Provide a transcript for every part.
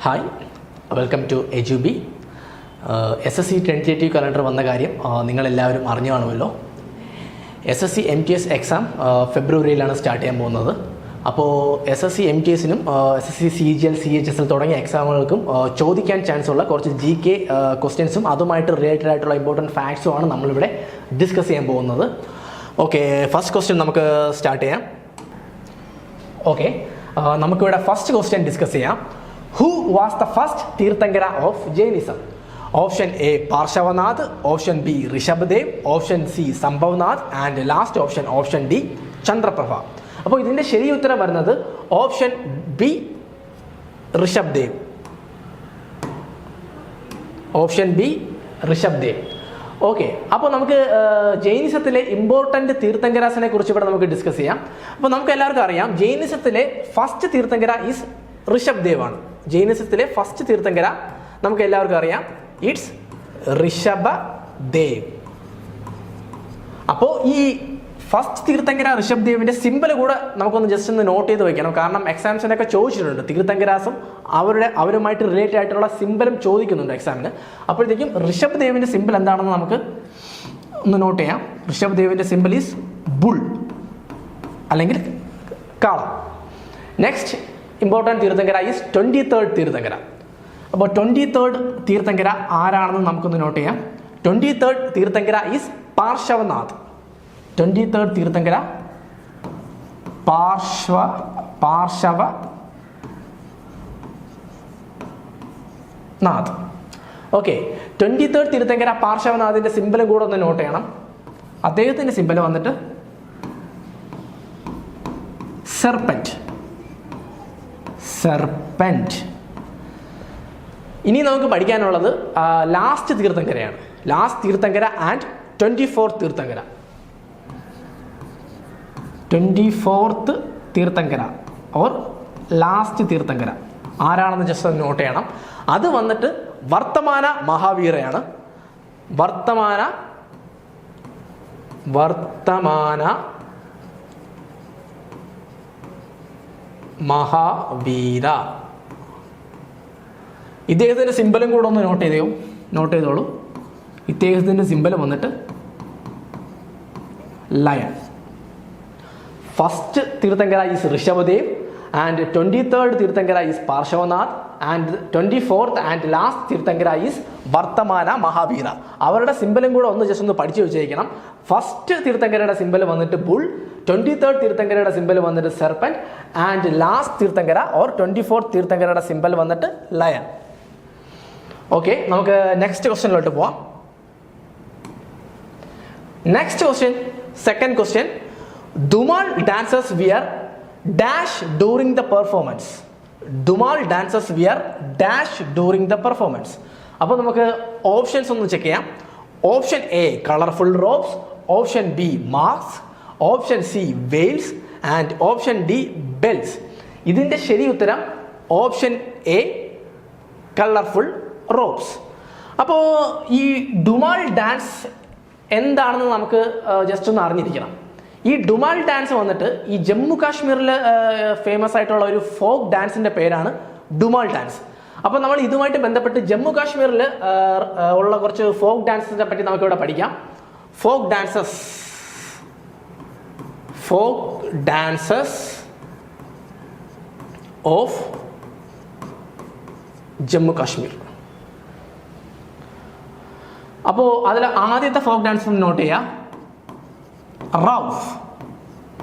Hi, welcome to എജുബി. SSC tentative calendar വന്ന കാര്യം നിങ്ങളെല്ലാവരും അറിഞ്ഞു കാണുമല്ലോ. SSC MTS എക്സാം ഫെബ്രുവരിയിലാണ് സ്റ്റാർട്ട് ചെയ്യാൻ പോകുന്നത്. അപ്പോൾ SSC MTSനും SSC CGL CHSL തുടങ്ങിയ എക്സാമുകൾക്കും ചോദിക്കാൻ ചാൻസ് ഉള്ള കുറച്ച് GK ക്വസ്റ്റ്യൻസും അതുമായിട്ട് റിലേറ്റഡ് ആയിട്ടുള്ള ഇമ്പോർട്ടൻറ്റ് ഫാക്ട്സും ആണ് നമ്മളിവിടെ ഡിസ്കസ് ചെയ്യാൻ പോകുന്നത്. ഓക്കെ, ഫസ്റ്റ് ക്വസ്റ്റ്യൻ നമുക്ക് സ്റ്റാർട്ട് ചെയ്യാം. ഓക്കെ, നമുക്കിവിടെ ഫസ്റ്റ് ക്വസ്റ്റ്യൻ ഡിസ്കസ് ചെയ്യാം. Who was the first Tirthankara of Jainism? Option A Parshvanath, option B Rishabhdev, option C Sambhavnath and last option D Chandraprabha. അപ്പോൾ ഇതിൻ്റെ ശരി ഉത്തരം വരുന്നത് option B Rishabhdev. Option B Rishabhdev. Okay, അപ്പോൾ നമുക്ക് ജൈനിസത്തിലെ ഇമ്പോർട്ടൻറ്റ് തീർത്ഥങ്കരാസിനെ കുറിച്ച് ഇവിടെ നമുക്ക് ഡിസ്കസ് ചെയ്യാം. അപ്പോൾ നമുക്ക് എല്ലാവർക്കും അറിയാം, ജൈനിസത്തിലെ ഫസ്റ്റ് തീർത്ഥങ്കര ഈസ് ഋഷഭ്ദേവ് ആണ്. ജൈനിസത്തിലെ ഫസ്റ്റ് തീർത്ഥങ്കര നമുക്ക് എല്ലാവർക്കും അറിയാം, ഇറ്റ്സ് ഋഷഭദേവ്. അപ്പോൾ ഈ ഫസ്റ്റ് തീർത്ഥങ്കര ഋഷഭ്ദേവിന്റെ സിമ്പിൾ കൂടെ നമുക്കൊന്ന് ജസ്റ്റ് ഒന്ന് നോട്ട് ചെയ്ത് വെക്കണം. കാരണം എക്സാംസിനൊക്കെ ചോദിച്ചിട്ടുണ്ട്, തീർത്ഥങ്കരാസും അവരുമായിട്ട് റിലേറ്റഡ് ആയിട്ടുള്ള സിമ്പിളും ചോദിക്കുന്നുണ്ട് എക്സാമിന്. അപ്പോഴത്തേക്കും ഋഷഭ്ദേവിന്റെ സിമ്പിൾ എന്താണെന്ന് നമുക്ക് ഒന്ന് നോട്ട് ചെയ്യാം. ഋഷഭ്ദേവിന്റെ സിമ്പിൾ ഈസ് ബുൾ അല്ലെങ്കിൽ കാള. Next important Theerthankara is 23rd Theerthankara. അപ്പോൾ 23rd തീർത്ഥങ്കര ആരാണെന്ന് നമുക്കൊന്ന് നോട്ട് ചെയ്യാം. 23rd tirthankara is പാർശ്വനാഥ്. 23rd Theerthankara പാർശ്വനാഥ്. Okay, 23rd Theerthankara പാർശ്വനാഥിന്റെ സിമ്പലും കൂടെ ഒന്ന് നോട്ട് ചെയ്യണം. അദ്ദേഹത്തിന്റെ സിമ്പൽ വന്നിട്ട് സെർപ്പൻറ്റ്. ഇനി നമുക്ക് പഠിക്കാനുള്ളത് ലാസ്റ്റ് തീർത്ഥങ്കരയാണ്. Last tirthankara and 24th tirthankara. 24th tirthankara or last tirthankara ആരാണെന്ന് ജസ്റ്റ് നോട്ട് ചെയ്യണം. അത് വന്നിട്ട് വർത്തമാന മഹാവീരയാണ്. വർത്തമാന മഹാവീര. ഇദ്ദേഹത്തിൻ്റെ സിമ്പലും കൂടെ ഒന്ന് നോട്ട് ചെയ്തോളൂ. ഇദ്ദേഹത്തിൻ്റെ സിമ്പൽ വന്നിട്ട് lion. First tirthankara is Rishabhdev and 23rd tirthankara is Parshvanath and 24th and last tirthankara is Vardhamana Mahavira. അവരുടെ സിമ്പലും കൂടെ ഒന്ന് ജസ്റ്റ് ഒന്ന് പഠിച്ചു വെച്ചിരിക്കണം. ഫസ്റ്റ് തീർത്ഥങ്കരയുടെ സിമ്പൽ വന്നിട്ട് ബുൾ, 23rd തീർത്ഥങ്കരയുടെ സിമ്പൽ വന്നിട്ട് serpent and last tirthankara or 24th തീർത്ഥങ്കരയുടെ സിമ്പൽ വന്നിട്ട് ലയൺ. ഓക്കെ, നമുക്ക് നെക്സ്റ്റ് ക്വസ്റ്റ്യനിലോട്ട് പോവാം. Next question, second question. Dhumal dancers wear dash during the performance. Dhumal dancers wear dash during the performance. അപ്പോൾ നമുക്ക് ഓപ്ഷൻസ് ഒന്ന് ചെക്ക് ചെയ്യാം. Option A colourful robes, option B mask, option C veils and option D bells. ഇതിൻ്റെ ശരി ഉത്തരം option A colourful robes. അപ്പോൾ ഈ ഡുമാൾ dance എന്താണെന്ന് നമുക്ക് ജസ്റ്റ് ഒന്ന് അറിഞ്ഞിരിക്കണം. ഈ ഡുമാൾ ഡാൻസ് വന്നിട്ട് ഈ ജമ്മു കാശ്മീരിൽ ഫേമസ് ആയിട്ടുള്ള ഒരു ഫോക്ക് ഡാൻസിന്റെ പേരാണ് ഡുമാൾ ഡാൻസ്. അപ്പോൾ നമ്മൾ ഇതുമായിട്ട് ബന്ധപ്പെട്ട് ജമ്മു കാശ്മീരിൽ ഉള്ള കുറച്ച് ഫോക്ക് ഡാൻസിനെ പറ്റി നമുക്കിവിടെ പഠിക്കാം. Folk dances of Jammu Kashmir. അപ്പോൾ അതിൽ ആദ്യത്തെ ഫോക്ക് ഡാൻസ് ഒന്ന് നോട്ട് ചെയ്യാം. Rauf.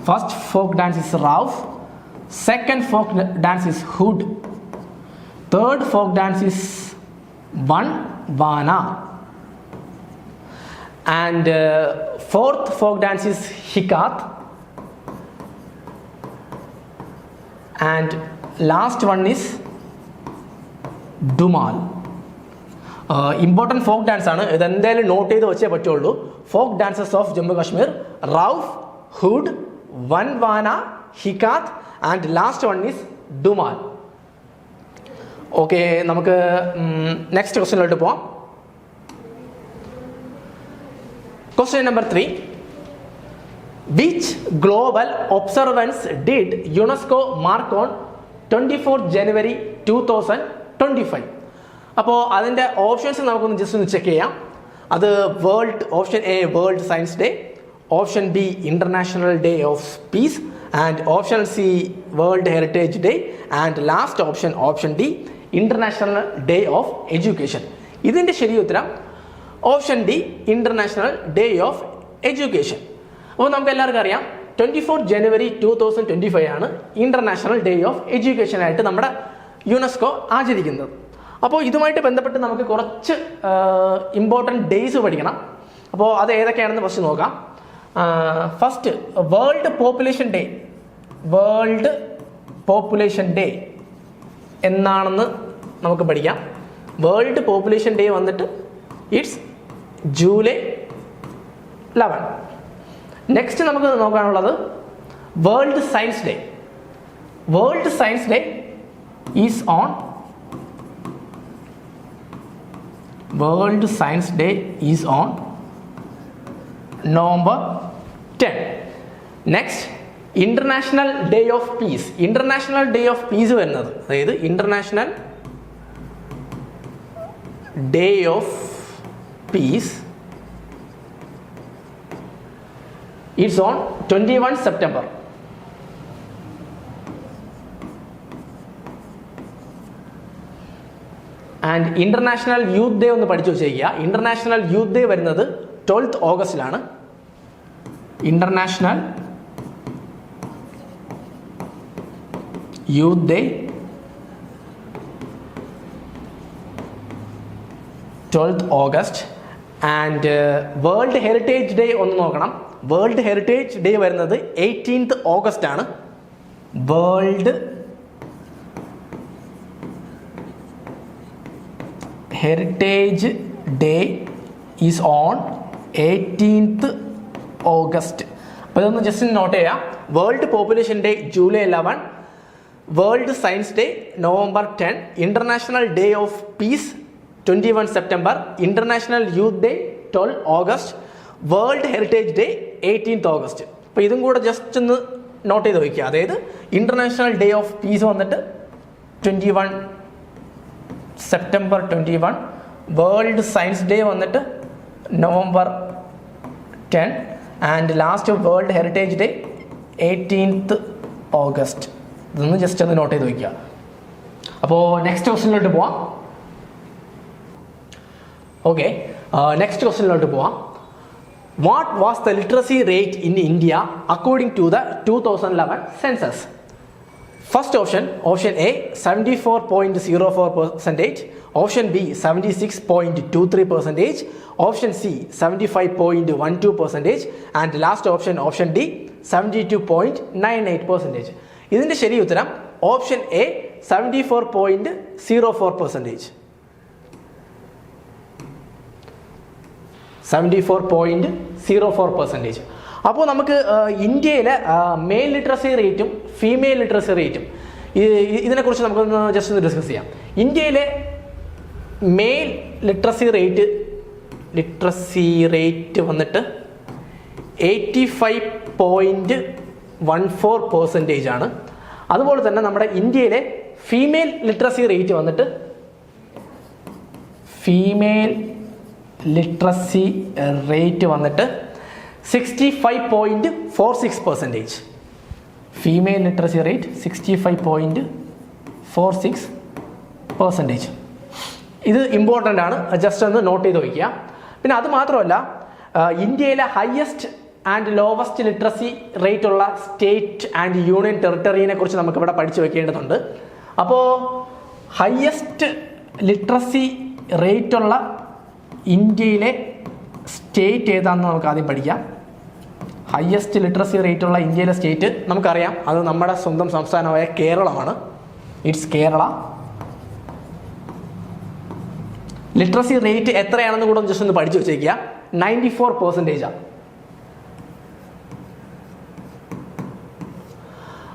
First folk dance is Rauf. Second folk dance is Hood. Third folk dance is Vana. And fourth folk dance is Hikat. And last one is Dhumal. Important folk dance ആണ്. ഇതെന്തായാലും note ചെയ്ത് വെച്ചേ പറ്റുള്ളൂ. Folk dances of Jammu Kashmir: Rouf, ഹുഡ്, Wanwun, Hikat and last one is Dumhal. Okay, നമുക്ക് next ക്വസ്റ്റ്യനിലോട്ട് പോവാം. Question number 3. Which global observance did UNESCO mark on 24th January 2000 25. അപ്പോൾ അതിൻ്റെ ഓപ്ഷൻസ് നമുക്കൊന്ന് ജസ്റ്റ് ഒന്ന് ചെക്ക് ചെയ്യാം. അത് option A world science day, option B international day of peace, and option C world heritage day, and last option D international day of education. ഇതിൻ്റെ ശരി ഉത്തരം option D international day of education. അപ്പോൾ നമുക്ക് എല്ലാവർക്കും അറിയാം 24 ജനുവരി 2025 ആണ് international day of education ആയിട്ട് നമ്മുടെ യുനെസ്കോ ആചരിക്കുന്നത്. അപ്പോൾ ഇതുമായിട്ട് ബന്ധപ്പെട്ട് നമുക്ക് കുറച്ച് ഇമ്പോർട്ടൻറ്റ് ഡേയ്സ് പഠിക്കണം. അപ്പോൾ അത് ഏതൊക്കെയാണെന്ന് ഫസ്റ്റ് നോക്കാം. ഫസ്റ്റ് വേൾഡ് പോപ്പുലേഷൻ ഡേ എന്നാണെന്ന് നമുക്ക് പഠിക്കാം. വേൾഡ് പോപ്പുലേഷൻ ഡേ വന്നിട്ട് ഇറ്റ്സ് ജൂലൈ 11. നെക്സ്റ്റ് നമുക്ക് നോക്കാനുള്ളത് World science Day. World science Day is on November 10. Next International day of Peace. International day of Peace വരുന്നത്, അതായത് International day of Peace it's on 21 September. And International youth Day ഒന്ന് പഠിച്ചു വെച്ചേക്കുക. International youth Day വരുന്നത് 12th ഓഗസ്റ്റിലാണ്. International youth Day 12th August. And World heritage Day ഒന്ന് നോക്കണം. World heritage day വരുന്നത് 18th ഓഗസ്റ്റ് ആണ്. World heritage day is on 18th August. അപ്പോൾ ഇതൊന്ന് ജസ്റ്റ് നോട്ട് ചെയ്യാം. World population day July 11, world science day November 10, international day of peace 21 September, international youth day 12 August, world heritage day 18th August. അപ്പോൾ ഇതും കൂടെ just ഒന്ന് note ചെയ്ത് വയ്ക്കുക. അതായത് ഇൻ്റർനാഷണൽ ഡേ ഓഫ് പീസ് വന്നിട്ട് 21 September 21, വേൾഡ് സയൻസ് ഡേ വന്നിട്ട് November 10, and last world heritage day 18th August. ഇതൊന്ന് ജസ്റ്റ് ഒന്ന് നോട്ട് ചെയ്ത് വയ്ക്കുക. അപ്പോൾ നെക്സ്റ്റ് ക്വസ്റ്റ്യനിലോട്ട് പോവാം. ഓക്കെ, നെക്സ്റ്റ് ക്വസ്റ്റ്യനിലോട്ട് പോവാം. What was the literacy rate in India according to the 2011 census? First option A 74.04%, option B 76.23%, option C 75.12%, and last option D 72.98%. ഇതിൻ്റെ ശരി ഉത്തരം ഓപ്ഷൻ എ 74.04%. 74.04%. അപ്പോൾ നമുക്ക് ഇന്ത്യയിലെ മെയിൽ ലിറ്ററസി റേറ്റും ഫീമെയിൽ ലിറ്ററസി റേറ്റും ഇതിനെക്കുറിച്ച് നമുക്കൊന്ന് ജസ്റ്റ് ഒന്ന് ഡിസ്കസ് ചെയ്യാം. ഇന്ത്യയിലെ മെയിൽ ലിറ്ററസി റേറ്റ് വന്നിട്ട് 85.14% ആണ്. അതുപോലെ തന്നെ നമ്മുടെ ഇന്ത്യയിലെ ഫീമെയിൽ ലിറ്ററസി റേറ്റ് വന്നിട്ട് 65.46%. Female literacy rate 65.46%. ഇത് ഇമ്പോർട്ടൻ്റ് ആണ്, ജസ്റ്റ് ഒന്ന് നോട്ട് ചെയ്ത് വയ്ക്കുക. പിന്നെ അത് മാത്രമല്ല, ഇന്ത്യയിലെ highest and lowest literacy rate ഉള്ള സ്റ്റേറ്റ് ആൻഡ് യൂണിയൻ ടെറിട്ടറിയെ കുറിച്ച് നമുക്കിവിടെ പഠിച്ചു വെക്കേണ്ടതുണ്ട്. അപ്പോൾ ഹയസ്റ്റ് ലിറ്ററസി റേറ്റ് ഉള്ള ഇന്ത്യയിലെ സ്റ്റേറ്റ് ഏതാണെന്ന് നമുക്ക് ആദ്യം പഠിക്കാം. ഹയസ്റ്റ് ലിറ്ററസി റേറ്റ് ഉള്ള ഇന്ത്യയിലെ സ്റ്റേറ്റ് നമുക്കറിയാം, അത് നമ്മുടെ സ്വന്തം സംസ്ഥാനമായ കേരളമാണ്. ഇറ്റ്സ് കേരള. ലിറ്ററസി റേറ്റ് എത്രയാണെന്ന് കൂടെ ജസ്റ്റ് ഒന്ന് പഠിച്ചു വെച്ചേക്കുക. 94%.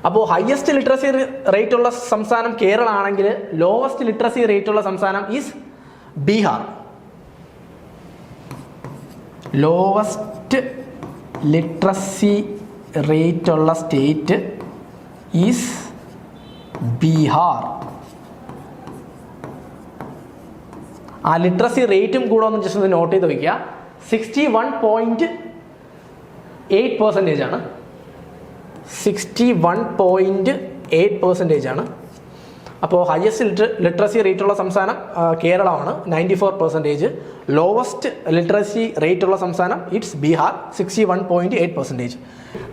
അപ്പോൾ ഹയസ്റ്റ് ലിറ്ററസി റേറ്റ് ഉള്ള സംസ്ഥാനം കേരള ആണെങ്കിൽ ലോവസ്റ്റ് ലിറ്ററസി റേറ്റ് ഉള്ള സംസ്ഥാനം is Bihar. Lowest literacy rate ഉള്ള സ്റ്റേറ്റ് ഈസ് ബീഹാർ. ആ ലിറ്ററസി റേറ്റും കൂടെ ഒന്ന് ജസ്റ്റ് ഒന്ന് നോട്ട് ചെയ്ത് വയ്ക്കുക. 61.8% ആണ്. 61.8% ആണ്. അപ്പോൾ ഹയസ്റ്റ് ലിറ്ററസി റേറ്റുള്ള സംസ്ഥാനം കേരളമാണ്, 94%. ലോവസ്റ്റ് ലിറ്ററസി റേറ്റുള്ള സംസ്ഥാനം ഇറ്റ്സ് ബീഹാർ, 61.8%.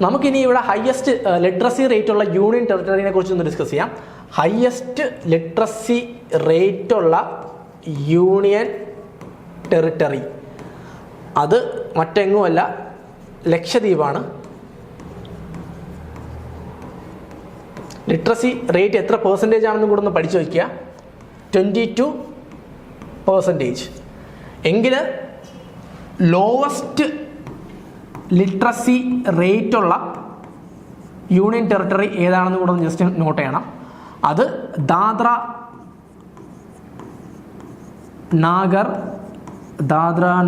നമുക്കിനി ഇവിടെ ഹയസ്റ്റ് ലിറ്ററസി റേറ്റുള്ള യൂണിയൻ ടെറിട്ടറിനെ കുറിച്ച് ഒന്ന് ഡിസ്കസ് ചെയ്യാം. ഹയസ്റ്റ് ലിറ്ററസി റേറ്റുള്ള യൂണിയൻ ടെറിട്ടറി അത് മറ്റെങ്ങുമല്ല, ലക്ഷദ്വീപാണ്. ലിറ്ററസി റേറ്റ് എത്ര പെർസെൻറ്റേജ് ആണെന്നും കൂടെ ഒന്ന് പഠിച്ചു വയ്ക്കുക. 22%. എങ്കിൽ ലോവസ്റ്റ് ലിറ്ററസി റേറ്റുള്ള യൂണിയൻ ടെറിട്ടറി ഏതാണെന്ന് കൂടെ ഒന്ന് ജസ്റ്റ് നോട്ട് ചെയ്യണം. അത് ദാദ്ര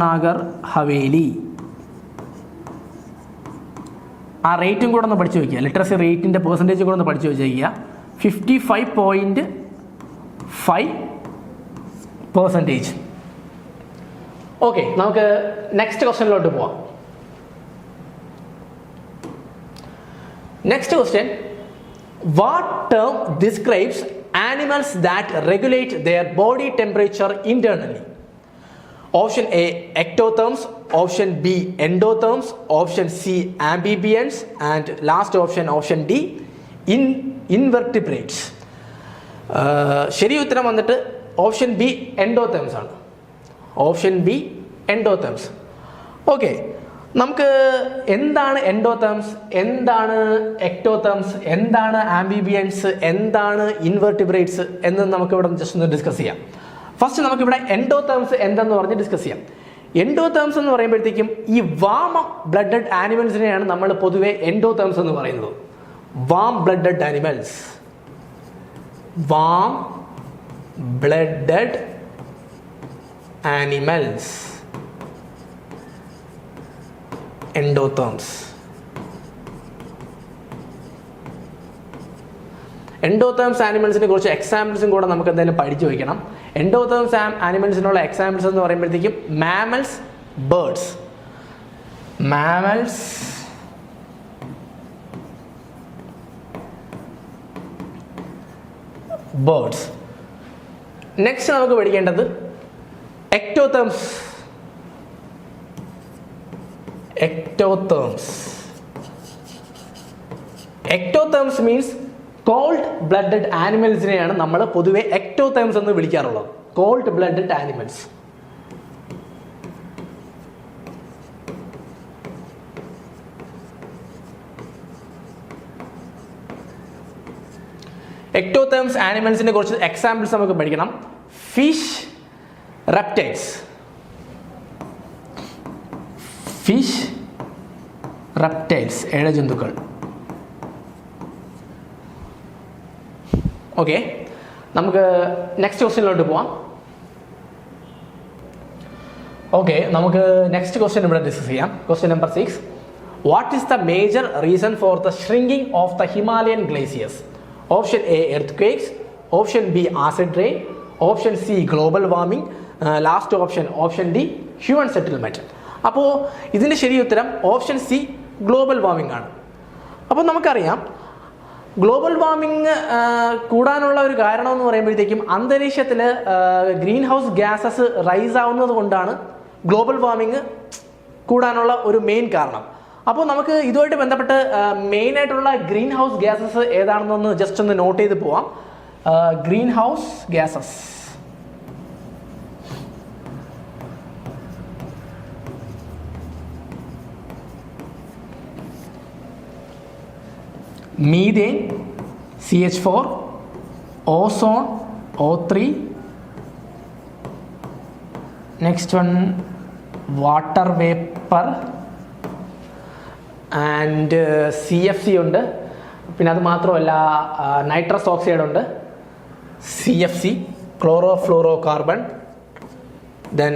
നാഗർ ഹവേലി. ആ റേറ്റും കൂടെ ഒന്ന് പഠിച്ചു വയ്ക്കുക. ലിറ്ററസി റേറ്റിൻ്റെ പെർസെൻറ്റേജ് കൂടെ ഒന്ന് പഠിച്ചു വയ്ക്കുക. 55.5%. ഓക്കെ, നമുക്ക് നെക്സ്റ്റ് ക്വസ്റ്റ്യനിലോട്ട് പോവാം. Next question, what term describes animals that regulate their body temperature internally? Option A, ectotherms. Option B, endotherms. Option C, amphibians. And last option D, invertebrates. ശരി ഉത്തരം വന്നിട്ട് ഓപ്ഷൻ ബി എൻഡോതേംസ് ആണ്. Option B എൻഡോതേംസ്. ഓക്കെ, നമുക്ക് എന്താണ് എൻഡോതേംസ്, എന്താണ് എക്ടോതേംസ്, എന്താണ് ആംബിബിയൻസ്, എന്താണ് invertebrates എന്ന് നമുക്കിവിടെ ജസ്റ്റ് ഒന്ന് ഡിസ്കസ് ചെയ്യാം. ഫസ്റ്റ് നമുക്കിവിടെ എൻഡോതേംസ് എന്തെന്ന് പറഞ്ഞ് ഡിസ്കസ് ചെയ്യാം. എൻഡോതേംസ് എന്ന് പറയുമ്പോഴത്തേക്കും ഈ വാം ബ്ലഡഡ് ആനിമൽസിനെയാണ് നമ്മൾ പൊതുവെ എൻഡോതേംസ് എന്ന് പറയുന്നത്. Warm blooded animals, warm blooded animals, endotherms. Endotherms ആനിമൽസിനെ കുറിച്ച് എക്സാമ്പിൾസും കൂടെ നമുക്ക് എന്തായാലും പഠിച്ചു വയ്ക്കണം. എൻഡോതേംസ് ആനിമൽസിനുള്ള എക്സാമ്പിൾസ് എന്ന് പറയുമ്പോഴത്തേക്കും mammals, birds. Mammals, birds. Next നമുക്ക് പഠിക്കേണ്ടത് എക്ടോതേംസ്. Ectotherms means cold blooded animalസിനെയാണ് നമ്മൾ പൊതുവെ എക്ടോതേംസ് എന്ന് വിളിക്കാറുള്ളത്. Cold blooded animals. എക്ടോതേംസ് ആനിമൽസിനെ കുറിച്ച് എക്സാമ്പിൾസ് നമുക്ക് പഠിക്കണം. Fish, reptiles. ഫിഷ്, റെപ്റ്റൈൽസ്, ഇഴജന്തുക്കൾ. ഓക്കെ, നമുക്ക് നെക്സ്റ്റ് ക്വസ്റ്റ്യനിലോട്ട് പോവാം. ഓക്കെ, നമുക്ക് നെക്സ്റ്റ് ക്വസ്റ്റ്യൻ ഇവിടെ ഡിസ്കസ് ചെയ്യാം. Question number 6. What is the major reason for the shrinking of the Himalayan glaciers? Option A, earthquakes. Option B, acid rain. Option C, global warming. Last option D, human settlement. അപ്പോൾ ഇതിൻ്റെ ശരി ഉത്തരം option C, global warming ആണ്. അപ്പോൾ നമുക്കറിയാം global warming കൂടാനുള്ള ഒരു കാരണം എന്ന് പറയുമ്പോഴത്തേക്കും അന്തരീക്ഷത്തിൽ ഗ്രീൻ ഹൗസ് ഗ്യാസസ് റൈസ് ആവുന്നത് കൊണ്ടാണ് ഗ്ലോബൽ വാർമിംഗ് കൂടാനുള്ള ഒരു മെയിൻ കാരണം. അപ്പോൾ നമുക്ക് ഇതുമായിട്ട് ബന്ധപ്പെട്ട് മെയിനായിട്ടുള്ള ഗ്രീൻ ഹൗസ് ഗ്യാസസ് ഏതാണെന്നൊന്ന് ജസ്റ്റ് ഒന്ന് നോട്ട് ചെയ്ത് പോവാം. Green house gases, methane, CH4, ozone, O3, next one water vapour and CFC ഉണ്ട്. പിന്നെ അത് മാത്രമല്ല നൈട്രസ് ഓക്സൈഡ് ഉണ്ട്, CFC, chloro fluoro carbon, then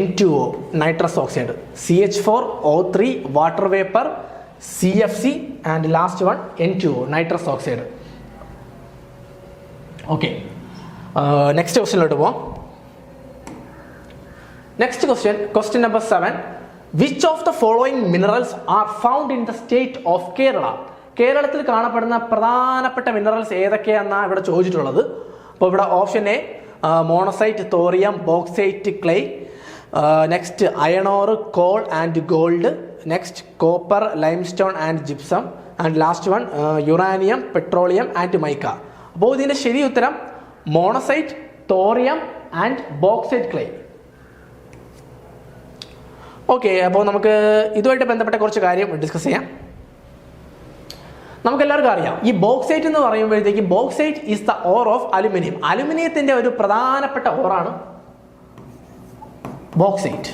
N2O, nitrous oxide, CH4, O3, water vapour, CFC and last one N2O, nitrous oxide. Okay, next ക്വസ്റ്റ്യനിലോട്ട് പോവാം. Next question, question number 7. Which of the following minerals are found in the state of Kerala? കേരളത്തിൽ കാണപ്പെടുന്ന പ്രധാനപ്പെട്ട minerals ഏതൊക്കെയാണെന്നാണ് ഇവിടെ ചോദിച്ചിട്ടുള്ളത്. അപ്പോൾ ഇവിടെ option A monazite, thorium, bauxite, clay. Next iron or, call and gold. Next copper, limestone and gypsum. And last one uranium, petroleum and mica. അപ്പോൾ ഇതിൻ്റെ ശരി ഉത്തരം monazite, thorium and bauxite, clay. Okay, അപ്പോൾ നമുക്ക് ഇതുമായിട്ട് ബന്ധപ്പെട്ട കുറച്ച് കാര്യം ഡിസ്കസ് ചെയ്യാം. നമുക്കെല്ലാവർക്കും അറിയാം, ഈ ബോക്സൈറ്റ് എന്ന് പറയുമ്പോഴത്തേക്ക് bauxite is the ore of aluminium. അലുമിനിയത്തിന്റെ ഒരു പ്രധാനപ്പെട്ട ഓറാണ് bauxite.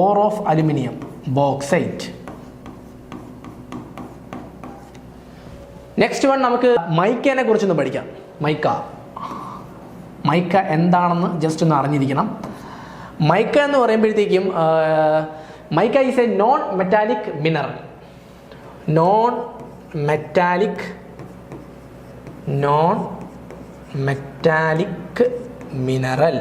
Ore of aluminium, bauxite. Next one നമുക്ക് മൈക്കനെ കുറിച്ചൊന്ന് പഠിക്കാം. മൈക്ക എന്താണെന്ന് ജസ്റ്റ് ഒന്ന് അറിഞ്ഞിരിക്കണം. മൈക്ക എന്ന് പറയുമ്പോഴത്തേക്കും mica is a non metallic mineral. Non metallic mineral.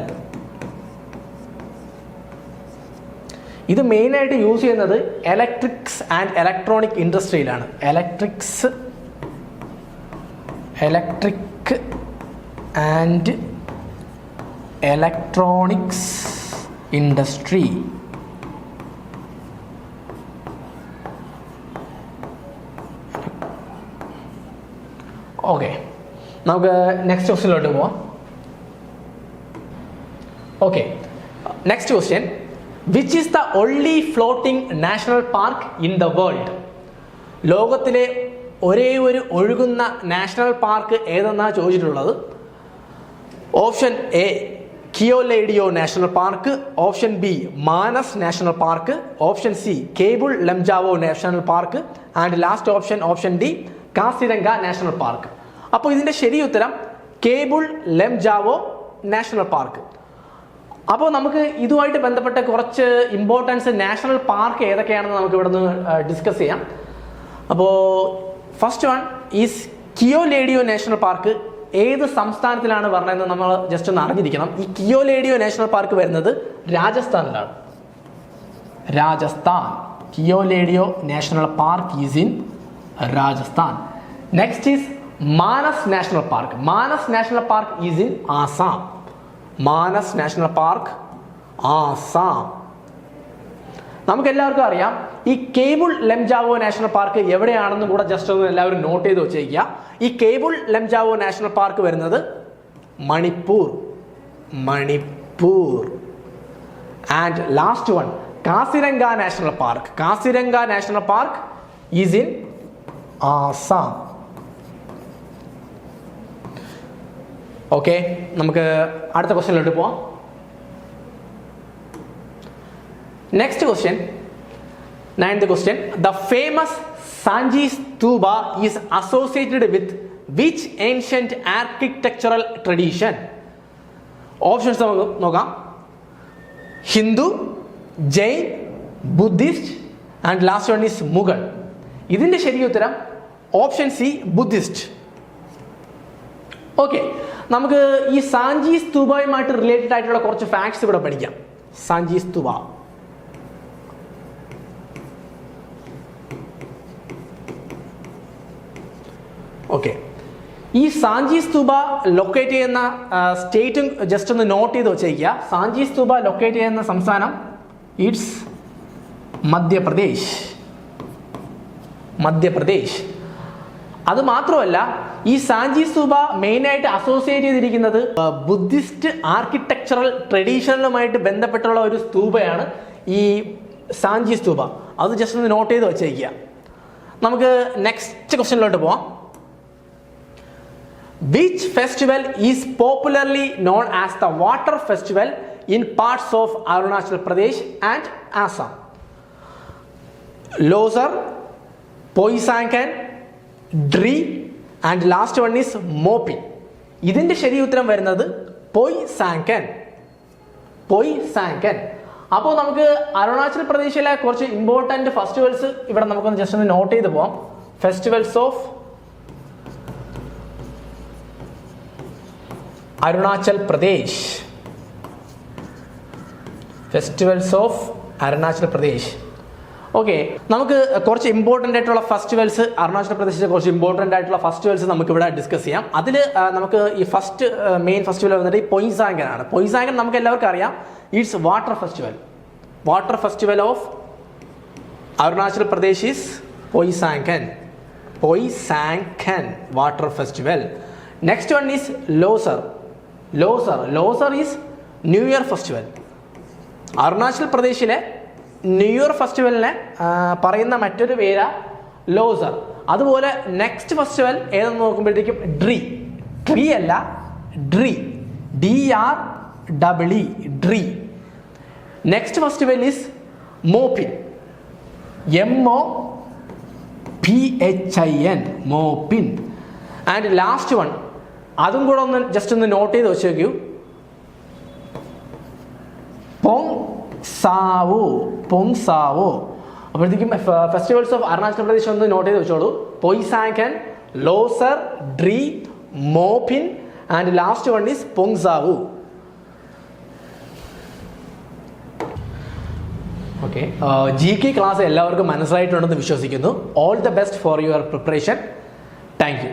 ഇത് മെയിനായിട്ട് യൂസ് ചെയ്യുന്നത് ഇലക്ട്രിക്സ് ആൻഡ് ഇലക്ട്രോണിക് ഇൻഡസ്ട്രിയിലാണ്. Electric and electronics industry. Okay, നമുക്ക് നെക്സ്റ്റ് ക്വസ്റ്റ്യനിലോട്ട് പോവാം. Okay, next question. Which is the only floating national park in the world? ലോകത്തിലെ ഒരേ ഒരു ഒഴുകുന്ന നാഷണൽ പാർക്ക് ഏതെന്നാണ് ചോദിച്ചിട്ടുള്ളത്. Option A Keoladeo National Park, option B Manas National Park, option C Keibul Lamjao National Park and last option D Kaziranga national park. അപ്പോൾ ഇതിൻ്റെ ശരി ഉത്തരം കേബിൾ ലംജാവോ നാഷണൽ പാർക്ക്. അപ്പോൾ നമുക്ക് ഇതുമായിട്ട് ബന്ധപ്പെട്ട കുറച്ച് ഇമ്പോർട്ടൻസ് നാഷണൽ പാർക്ക് ഏതൊക്കെയാണെന്ന് നമുക്ക് ഇവിടെ നിന്ന് ഡിസ്കസ് ചെയ്യാം. അപ്പോൾ first one is Keoladeo National Park. ഏത് സംസ്ഥാനത്തിലാണ് പറഞ്ഞതെന്ന് നമ്മൾ ജസ്റ്റ് ഒന്ന് അറിഞ്ഞിരിക്കണം. ഈ കിയോലേഡിയോ നാഷണൽ പാർക്ക് വരുന്നത് രാജസ്ഥാനിലാണ്. Keoladeo National Park is in Rajasthan. Next is Manas National Park. Manas National Park is in Assam. നമുക്ക് എല്ലാവർക്കും അറിയാം, ഈ കേബിൾ ലംജാവോ നാഷണൽ പാർക്ക് എവിടെയാണെന്നും കൂടെ ജസ്റ്റ് ഒന്ന് എല്ലാവരും നോട്ട് ചെയ്ത് വെച്ചേക്കുക. ഈ കേബിൾ ലംജാവോ നാഷണൽ പാർക്ക് വരുന്നത് Manipur. And last one Kaziranga national Park is in Assam. Okay, നമുക്ക് അടുത്ത ക്വസ്റ്റ്യനിലോട്ട് പോവാം. Next question, 9th question. The famous Sanchi Stupa is associated with which ancient architectural tradition? Options നോക്കാം. Hindu, Jain, Buddhist and last one is Mughal. ഇതിൻ്റെ ശരി ഉത്തരം option C Buddhist. Okay, നമുക്ക് ഈ Sanchi സ്തൂപയുമായിട്ട് related ആയിട്ടുള്ള കുറച്ച് ഫാക്ട്സ് ഇവിടെ പഠിക്കാം. സാഞ്ചി സ്തൂപ. ഓക്കെ, ഈ സാഞ്ചി സ്തൂപ ലൊക്കേറ്റ് ചെയ്യുന്ന സ്റ്റേറ്റും ജസ്റ്റ് ഒന്ന് നോട്ട് ചെയ്ത് വെച്ചേക്കുക. സാഞ്ചി സ്തൂപ ലൊക്കേറ്റ് ചെയ്യുന്ന സംസ്ഥാനം ഇറ്റ്സ് മധ്യപ്രദേശ്. അത് മാത്രമല്ല, ഈ സാഞ്ചി സ്തൂപ മെയിനായിട്ട് അസോസിയേറ്റ് ചെയ്തിരിക്കുന്നത് ബുദ്ധിസ്റ്റ് ആർക്കിടെക്ചറൽ ട്രഡീഷണലുമായിട്ട് ബന്ധപ്പെട്ടുള്ള ഒരു സ്തൂപയാണ് ഈ സാഞ്ചി സ്തൂപ. അത് ജസ്റ്റ് ഒന്ന് നോട്ട് ചെയ്ത് വെച്ചേക്കുക. നമുക്ക് നെക്സ്റ്റ് ക്വസ്റ്റ്യനിലോട്ട് പോവാം. Which festival is popularly known as the water festival in parts of Arunachal Pradesh and Assam? Losar, Poisankan, Dri and last one is Mopi. ഇതിൻ്റെ ശരി ഉത്തരം വരുന്നത് പൊയ്സാങ്കൻ. അപ്പോൾ നമുക്ക് അരുണാചൽ പ്രദേശിലെ കുറച്ച് ഇമ്പോർട്ടൻറ്റ് ഫെസ്റ്റിവൽസ് ഇവിടെ നമുക്കൊന്ന് ജസ്റ്റ് ഒന്ന് നോട്ട് ചെയ്ത് പോവാം. Festivals of Arunachal Pradesh. Festivals of Arunachal Pradesh. Okay, നമുക്ക് കുറച്ച് ഇമ്പോർട്ടൻ്റ് ആയിട്ടുള്ള ഫെസ്റ്റിവൽസ്, അരുണാചൽ പ്രദേശിലെ കുറച്ച് ഇമ്പോർട്ടൻ്റ് ആയിട്ടുള്ള ഫെസ്റ്റിവൽസ് നമുക്ക് ഇവിടെ ഡിസ്കസ് ചെയ്യാം. അതിൽ നമുക്ക് ഈ ഫസ്റ്റ് മെയിൻ ഫെസ്റ്റിവൽ വന്നിട്ട് ഈ പൊയ്സാങ്കൻ ആണ്. പൊയ്സാങ്കൻ നമുക്ക് എല്ലാവർക്കും അറിയാം, it's water festival. Water festival of Arunachal Pradesh is Poisangkan. Poisangkan water festival. Next one is Losar. Losar is new year festival. Arunachal പ്രദേശിലെ ന്യൂ ഇയർ ഫെസ്റ്റിവലിനെ പറയുന്ന മറ്റൊരു പേരാ ലോസർ. അതുപോലെ നെക്സ്റ്റ് ഫെസ്റ്റിവൽ ഏതെന്ന് നോക്കുമ്പോഴത്തേക്കും ഡ്രീ അല്ല, DREE, Dree. Next festival is Mopin, MOPHIN, Mopin. And last one, അതും കൂടെ ഒന്ന് ജസ്റ്റ് ഒന്ന് നോട്ട് ചെയ്ത് വെച്ചേക്കൂ, പൊങ്സാവോ. അപ്പോഴത്തേക്കും ഫെസ്റ്റിവൽസ് ഓഫ് അരുണാചൽ പ്രദേശ് ഒന്ന് നോട്ട് ചെയ്ത് വെച്ചോളൂ. Poisangkan, Losar, Dree, Mopin and last one is Pangsau. Okay, GK class എല്ലാവർക്കും മനസ്സിലായിട്ടുണ്ടെന്ന് വിശ്വസിക്കുന്നു. All the best for your preparation. Thank U.